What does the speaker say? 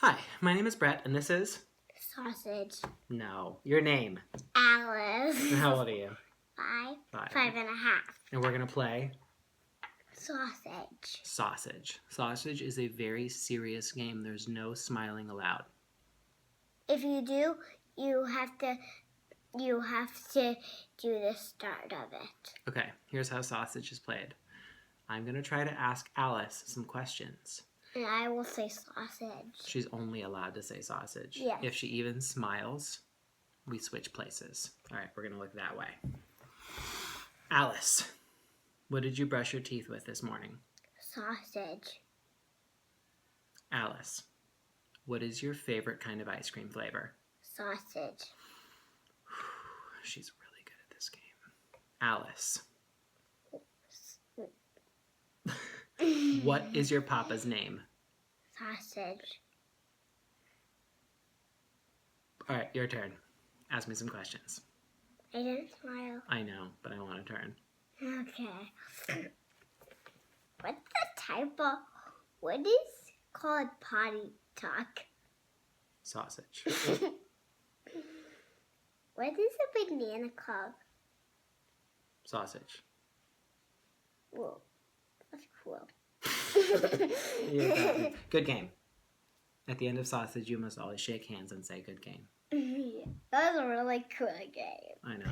Hi, my name is Bret, and this is... Sausage. No, your name. Alice. And how old are you? 5. Five. 5 and a half. And we're going to play... Sausage. Sausage. Sausage is a very serious game. There's no smiling allowed. If you do, you have to do the start of it. Okay, here's how sausage is played. I'm going to try to ask Alice some questions. And I will say sausage. She's only allowed to say sausage. Yes. If she even smiles, we switch places. All right, we're going to look that way. Alice, what did you brush your teeth with this morning? Sausage. Alice, what is your favorite kind of ice cream flavor? Sausage. She's really good at this game. Alice, what is your papa's name? Sausage. All right, your turn. Ask me some questions. I didn't smile. I know, but I want a turn. Okay. What's the type of... What is called potty talk? Sausage. What is a banana called? Sausage. Whoa. That's cool. Good game. At the end of sausage, you must always shake hands and say good game. That was a really cool game. I know.